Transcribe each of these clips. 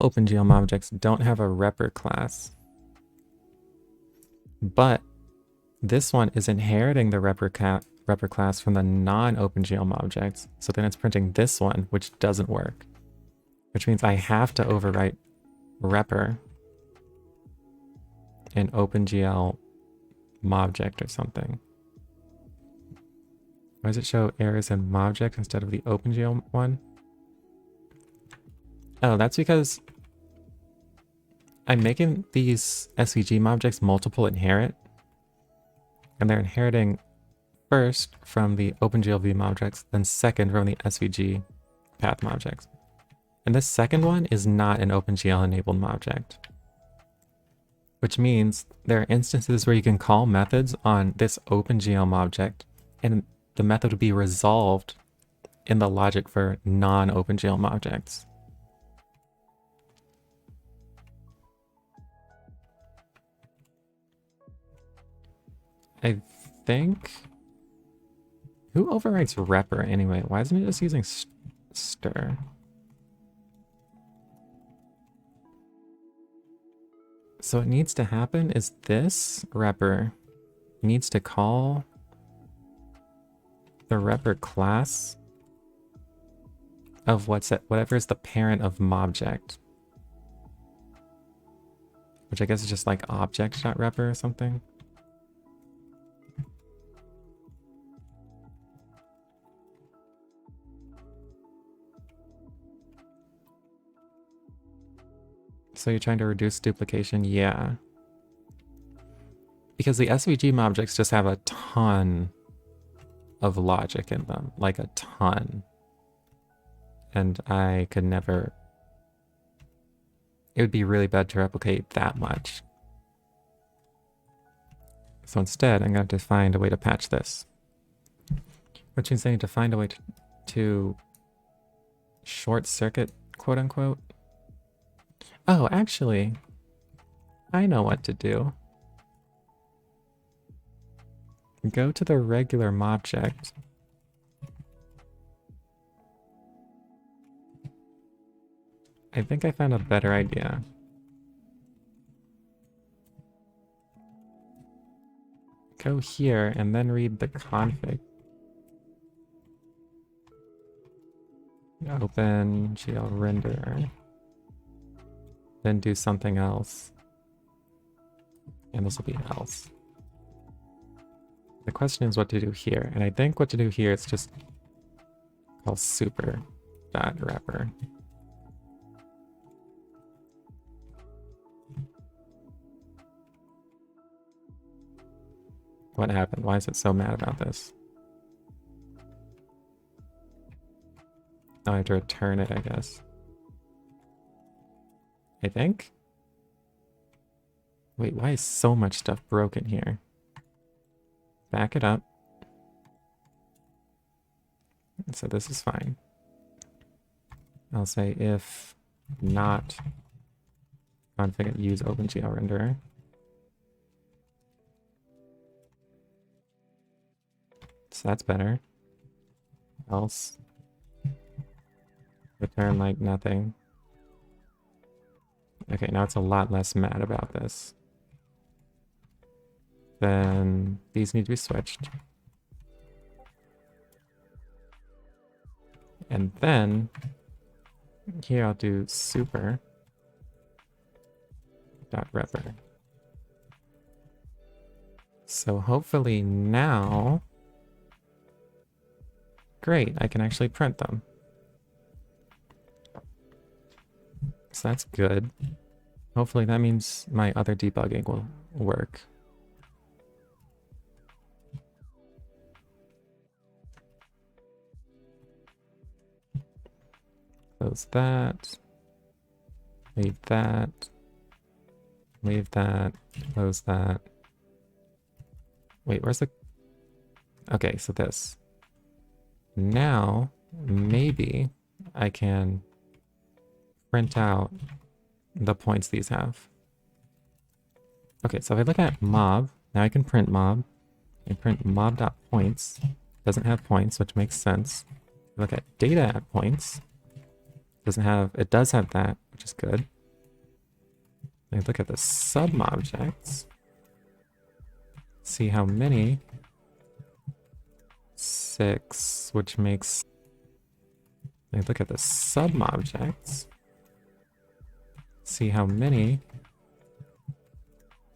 OpenGL objects don't have a repr class, but this one is inheriting the repr class from the non-OpenGL objects. So then it's printing this one, which doesn't work, which means I have to overwrite repr in OpenGL mobject or something. Why does it show errors in mobject instead of the OpenGL one? Oh, that's because I'm making these SVG objects multiple inherit, and they're inheriting first from the OpenGL Vim objects, then second from the SVG path objects. And this second one is not an OpenGL enabled object, which means there are instances where you can call methods on this OpenGL object, and the method would be resolved in the logic for non-OpenGL objects. I think... Who overwrites repr anyway? Why isn't it just using stir? So what needs to happen is this repr needs to call the repr class of whatever is the parent of mobject. Which I guess is just like object.repr or something. So you're trying to reduce duplication? Yeah. Because the SVG objects just have a ton of logic in them. Like a ton. And I could never... It would be really bad to replicate that much. So instead, I'm going to have to find a way to patch this. Which means I need to find a way to short circuit, quote unquote. Oh, actually, I know what to do. Go to the regular mobject. I think I found a better idea. Go here and then read the config. OpenGL renderer. Then do something else. And this will be else. The question is what to do here. And I think what to do here is just call super.repr. What happened? Why is it so mad about this? Oh, I have to return it, I guess. I think? Wait, why is so much stuff broken here? Back it up. So this is fine. I'll say if not config use OpenGL renderer. So that's better. Else return like nothing. Okay, now it's a lot less mad about this. Then these need to be switched. And then here I'll do super.repr. So hopefully now, great, I can actually print them. So that's good. Hopefully that means my other debugging will work. Close that. Leave that. Leave that. Close that. Wait, where's the... Okay, so this. Now, maybe I can print out the points these have. Okay, so if I look at mob, now I can print mob. I print mob.points. Doesn't have points, which makes sense. Look at data at points. It does have that, which is good. Then look at the sub-objects. See how many. 6, which makes... Then look at the sub-objects. See how many.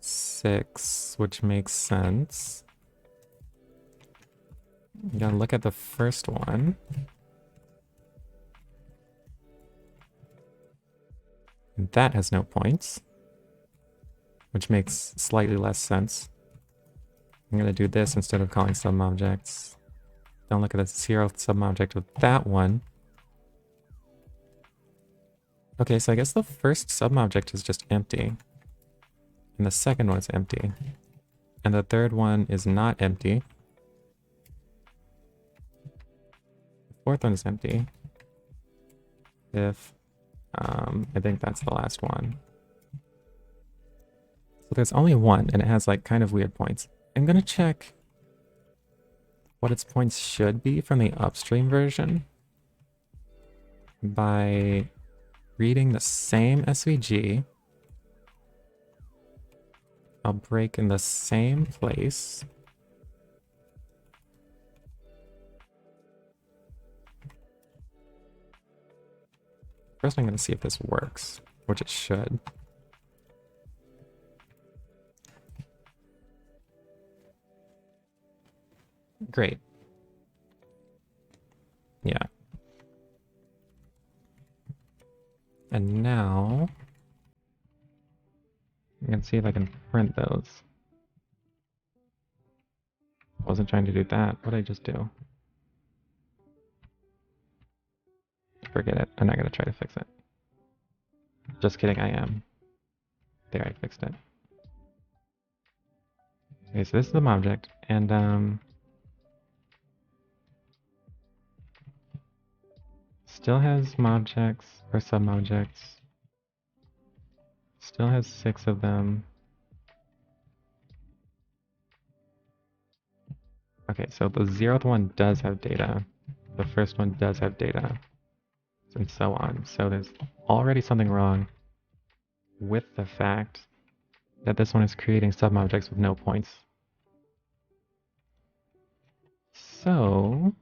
6, which makes sense. You gotta look at the first one. And that has no points, which makes slightly less sense. I'm gonna do this instead of calling sub-objects. Don't look at the 0th sub-object with that one. Okay, so I guess the first sub-object is just empty. And the second one is empty. And the third one is not empty. The fourth one is empty. Fifth, I think that's the last one. So there's only one, and it has like kind of weird points. I'm gonna check what its points should be from the upstream version by reading the same SVG. I'll break in the same place. First, I'm going to see if this works, which it should. Great. Yeah. And now I'm going to see if I can print those. I wasn't trying to do that. What did I just do? Forget it. I'm not going to try to fix it. Just kidding, I am. There, I fixed it. Okay, so this is the object, and still has objects or sub-objects. Still has 6 of them. Okay, so the 0th one does have data. The first one does have data. And so on. So there's already something wrong with the fact that this one is creating sub-objects with no points. So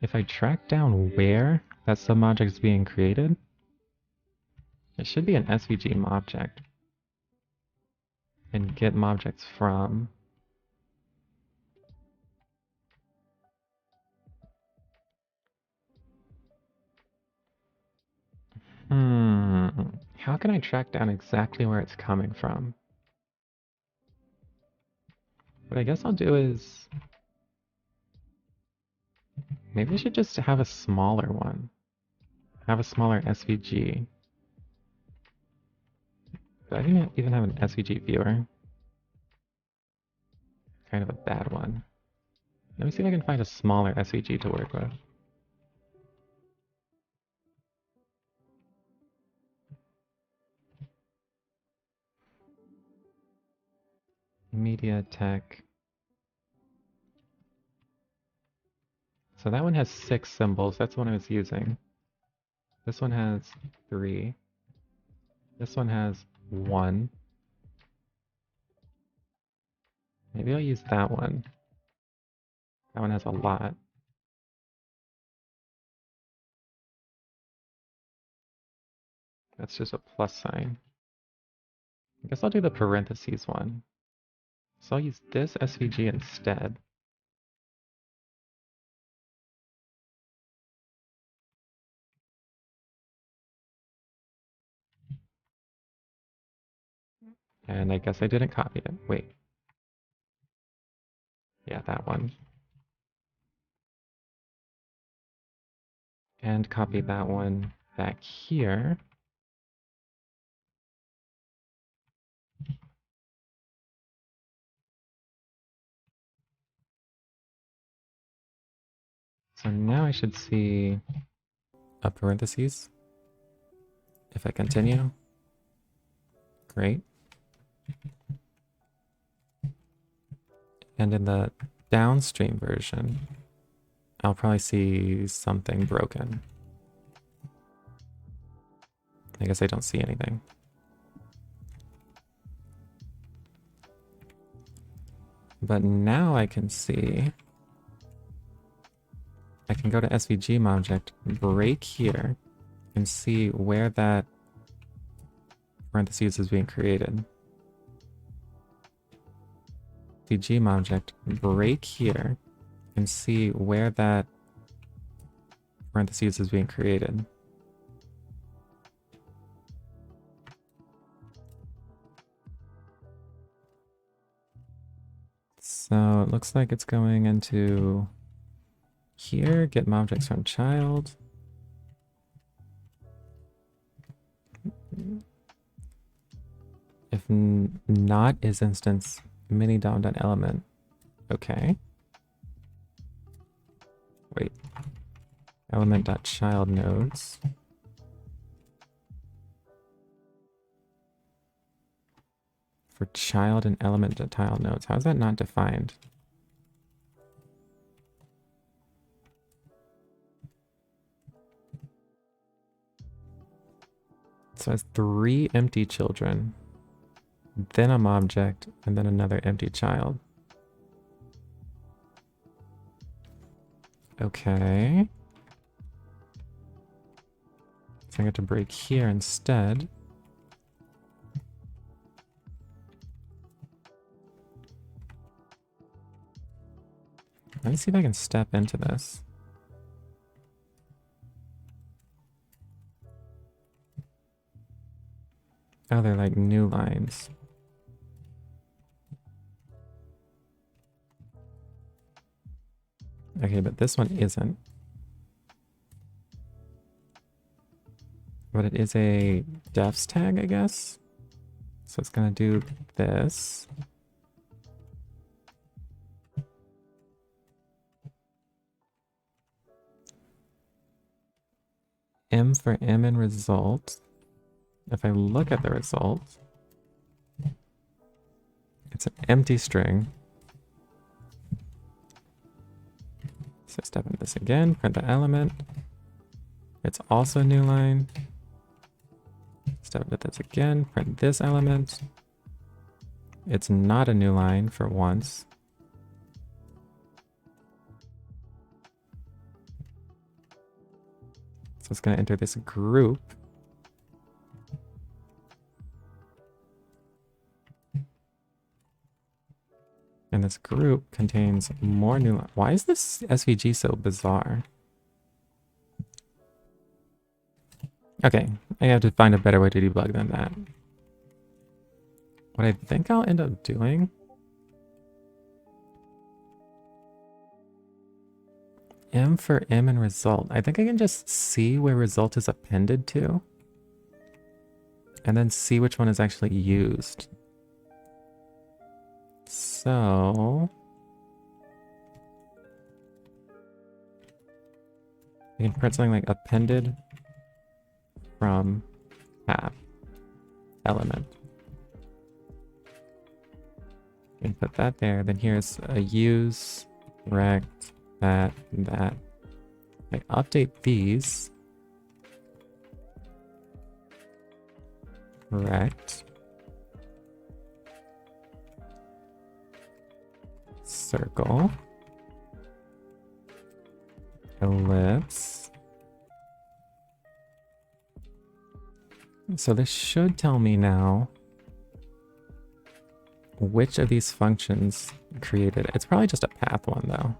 if I track down where that sub-object is being created, it should be an SVG object. And get objects from how can I track down exactly where it's coming from? What I guess I'll do is maybe I should just have a smaller one. Have a smaller SVG. Do I even have an SVG viewer? Kind of a bad one. Let me see if I can find a smaller SVG to work with. Media tech. So that one has 6 symbols. That's the one I was using. This one has 3. This one has 1. Maybe I'll use that one. That one has a lot. That's just a plus sign. I guess I'll do the parentheses one. So I'll use this SVG instead. And I guess I didn't copy it. Wait. Yeah, that one. And copy that one back here. So now I should see a parentheses. If I continue. Great. And in the downstream version, I'll probably see something broken. I guess I don't see anything. But now I can see, I can go to SVG object, break here, and see where that parentheses is being created. SVG object, break here, and see where that parentheses is being created. So it looks like it's going into here, get objects from child. If not is instance mini dom.element. Okay. Wait. Element.child nodes. For child and element.child nodes. How is that not defined? So it has 3 empty children, then a object, and then another empty child. Okay. So I get to break here instead. Let me see if I can step into this. Oh, they're like new lines. Okay, but this one isn't. But it is a defs tag, I guess. So it's gonna do this. M for M in result. If I look at the result, it's an empty string. So step into this again, print the element. It's also a new line. Step into this again, print this element. It's not a new line for once. So it's going to enter this group. And this group contains more new lines. Why is this SVG so bizarre? Okay, I have to find a better way to debug than that. What I think I'll end up doing M for M in result. I think I can just see where result is appended to and then see which one is actually used. So you can print something like appended from path element. You can put that there. Then here's a use, rect, that. I update these. Rect. Circle. Ellipse. So this should tell me now which of these functions created. It's probably just a path one though.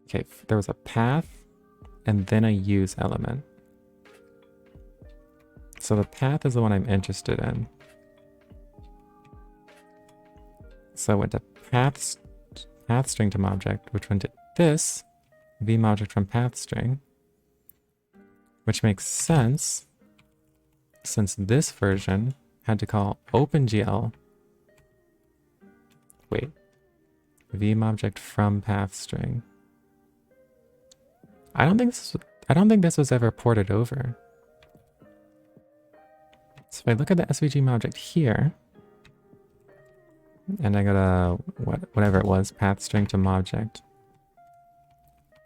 Okay, there was a path and then a use element. So the path is the one I'm interested in. So I went to path string to object, which went to this v object from path string, which makes sense since this version had to call OpenGL. Wait, v object from path string. I don't think this was ever ported over. So if I look at the SVG object here, and I got a whatever it was, path string to object.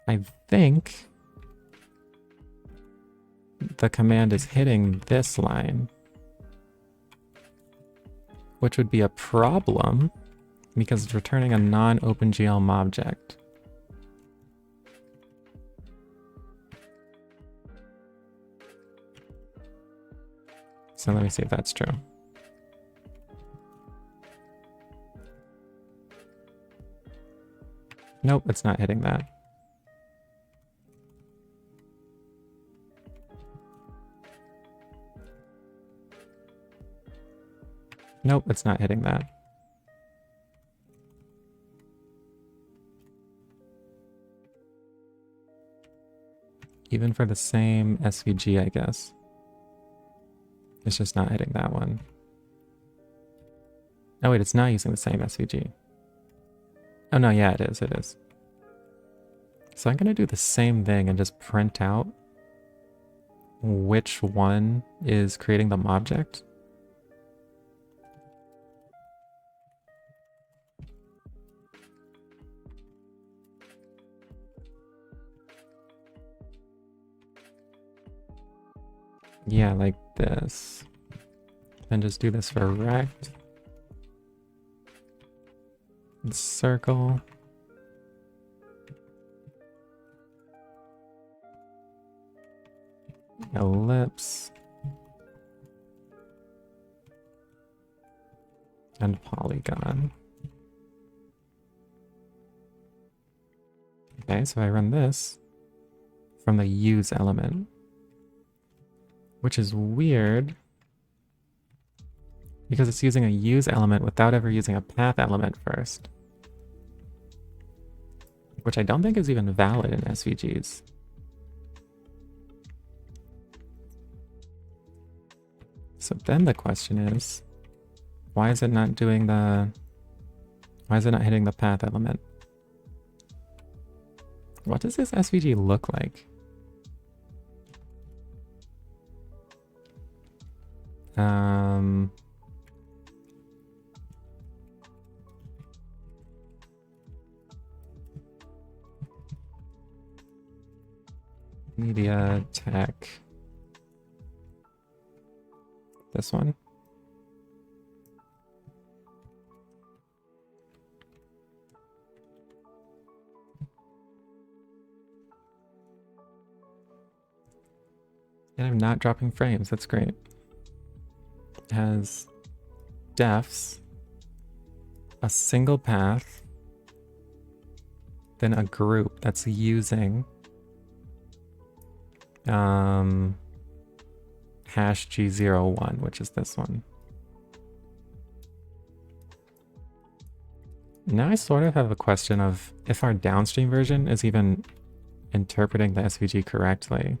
I think the command is hitting this line, which would be a problem because it's returning a non-OpenGL object. So let me see if that's true. Nope, it's not hitting that. Nope, it's not hitting that. Even for the same SVG, I guess. It's just not hitting that one. Oh wait, it's not using the same SVG. Oh no, yeah, it is, it is. So I'm gonna do the same thing and just print out which one is creating the object. Yeah, like this. Then just do this for rect. Circle. Ellipse. And polygon. Okay, so I run this from the use element, which is weird because it's using a use element without ever using a path element first, which I don't think is even valid in SVGs. So then the question is, why is it not doing the, why is it not hitting the path element? What does this SVG look like? Media tech. This one. And I'm not dropping frames. That's great. It has defs, a single path, then a group that's using hash G01, which is this one. Now I sort of have a question of if our downstream version is even interpreting the SVG correctly.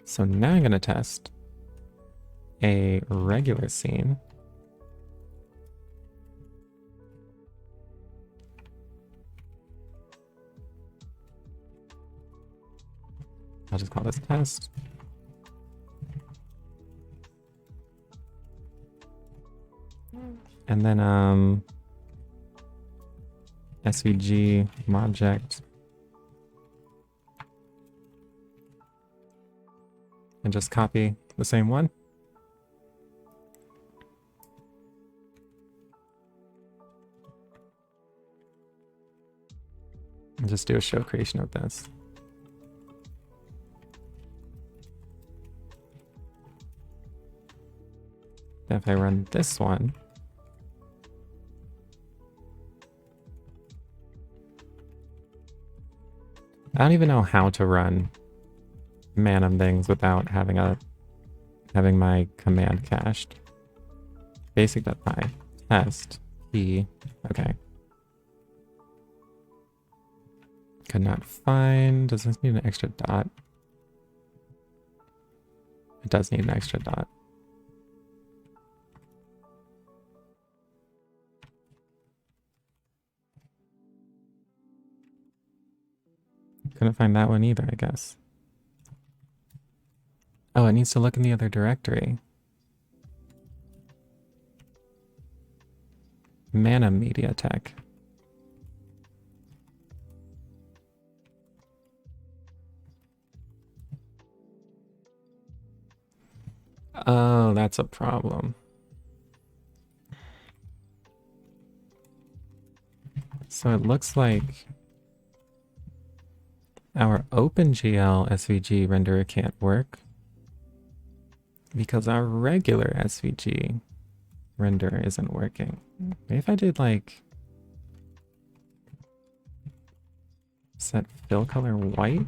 So now I'm going to test a regular scene. I'll just call this test. And then SVG object. And just copy the same one. And just do a show creation of this. Then if I run this one, I don't even know how to run Manim things without having my command cached. Basic.py test p. Okay. Could not find. Does this need an extra dot? It does need an extra dot. Couldn't find that one either, I guess. Oh, it needs to look in the other directory. Manim Media Tech. Oh, that's a problem. So it looks like our OpenGL SVG renderer can't work because our regular SVG renderer isn't working. Maybe if I did like set fill color white.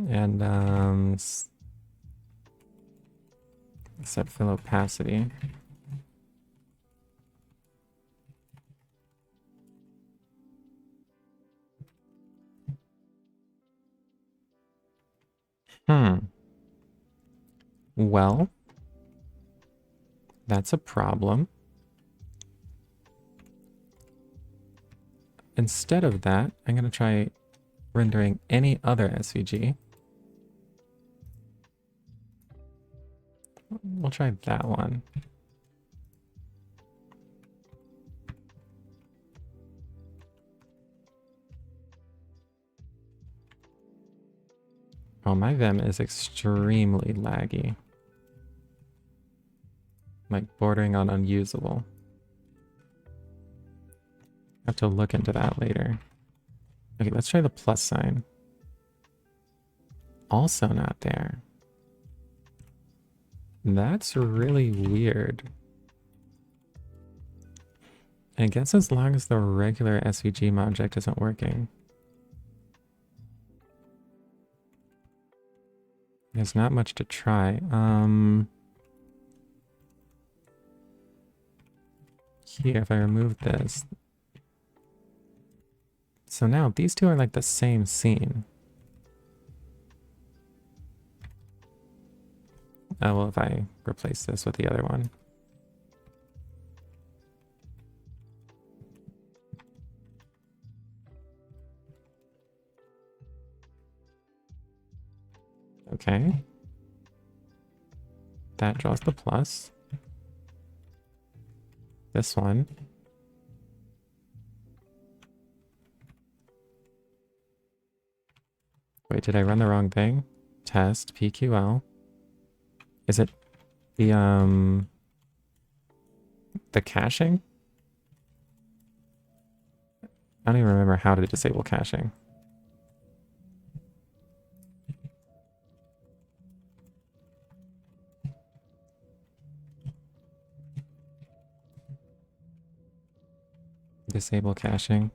And set fill opacity. Well, that's a problem. Instead of that, I'm going to try rendering any other SVG. We'll try that one. Oh, my Vim is extremely laggy. Like bordering on unusable. I have to look into that later. Okay, let's try the plus sign. Also not there. That's really weird. I guess as long as the regular SVG object isn't working. There's not much to try. Here, if I remove this. So now these two are like the same scene. Oh, well, if I replace this with the other one. Okay. That draws the plus. This one. Wait, did I run the wrong thing? Test PQL. Is it the caching? I don't even remember how to disable caching. Disable caching.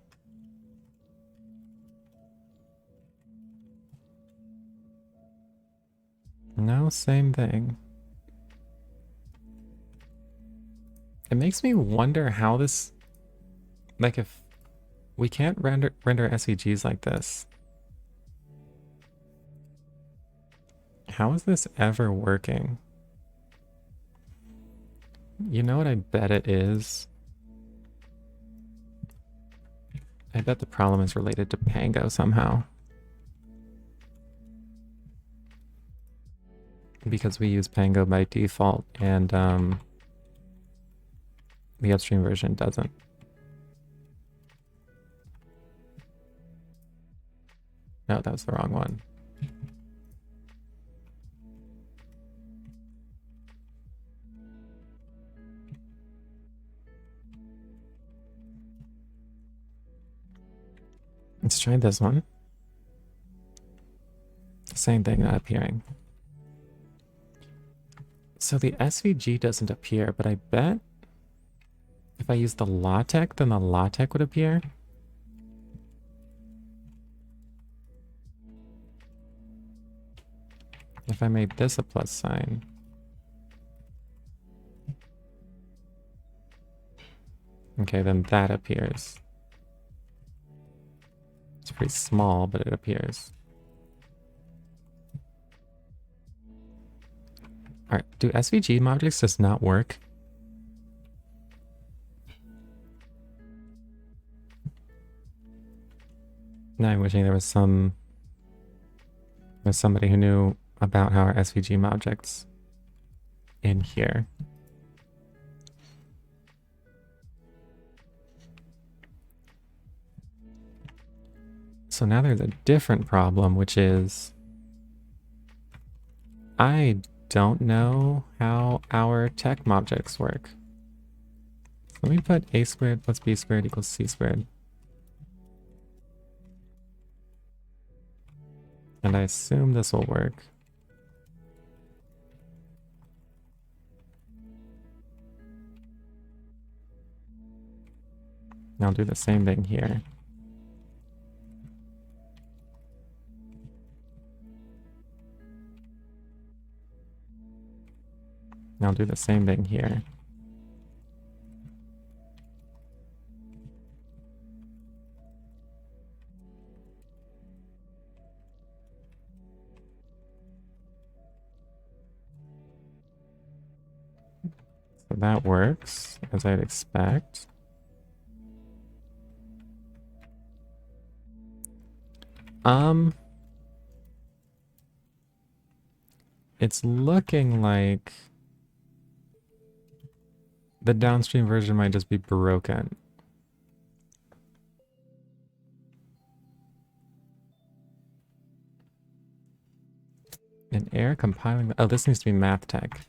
No, same thing. It makes me wonder how this, like if we can't render SVGs like this, how is this ever working? You know what I bet it is? I bet the problem is related to Pango somehow. Because we use Pango by default and the upstream version doesn't. No, that was the wrong one. Let's try this one. Same thing, not appearing. So the SVG doesn't appear, but I bet if I use the Latex, then the Latex would appear. If I made this a plus sign. Okay, then that appears. It's pretty small, but it appears. Alright, do SVG objects just not work? Now I'm wishing there was some There's somebody who knew about how our SVG objects in here. So now there's a different problem, which is I don't know how our tech objects work. Let me put a squared plus b squared equals c squared. And I assume this will work. And I'll do the same thing here. And I'll do the same thing here. So that works, as I'd expect. It's looking like the downstream version might just be broken. An error compiling. Oh, this needs to be math tech.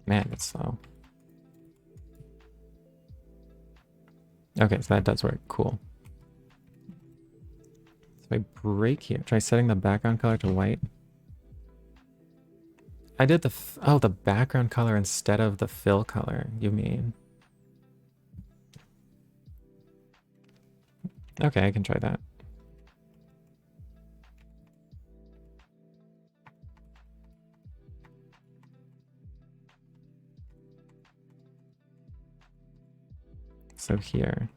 Man, it's slow. Okay, so that does work. Cool. So I break here. Try setting the background color to white. I did the the background color instead of the fill color, you mean? Okay, I can try that. So here.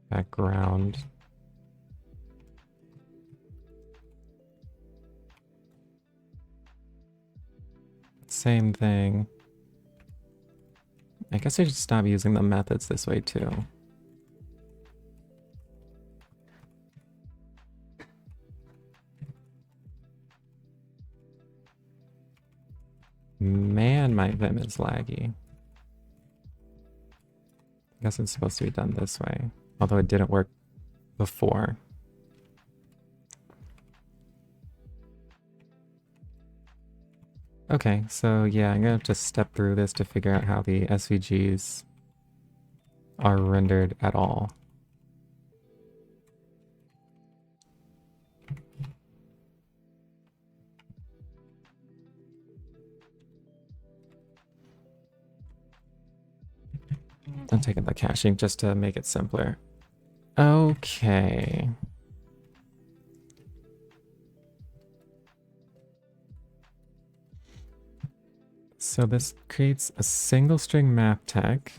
Background. Same thing. I guess I should stop using the methods this way too. Man, my Vim is laggy. I guess it's supposed to be done this way, although it didn't work before. Okay, so yeah, I'm gonna have to step through this to figure out how the SVGs are rendered at all. I'm taking the caching just to make it simpler. Okay. So this creates a single string map tag.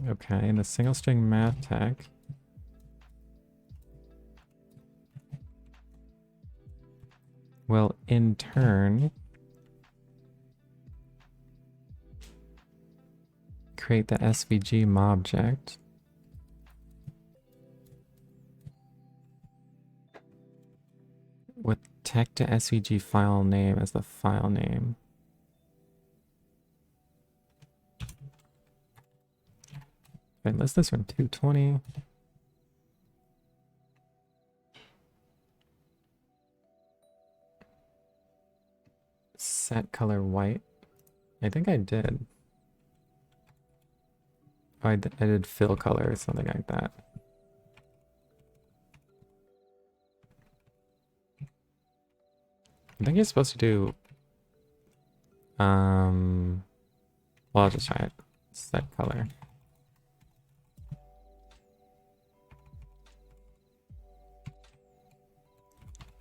Okay, and the single string map tag will in turn create the SVG object with tech to SVG file name as the file name. Okay, let's this from 220. Set color white. I think I did. Oh, I did fill color or something like that. I think you're supposed to do well, I'll just try it. Set color.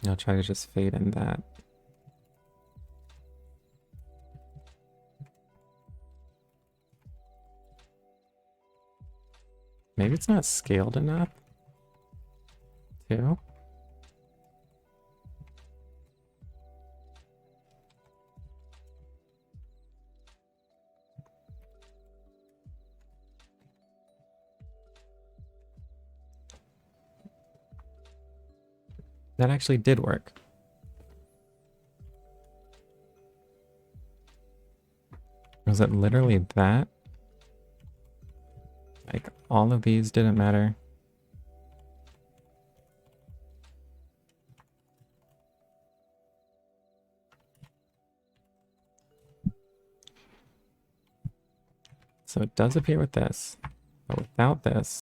I'll try to just fade in that. Maybe it's not scaled enough, too. That actually did work. Was it literally that? Like, all of these didn't matter. So it does appear with this, but without this,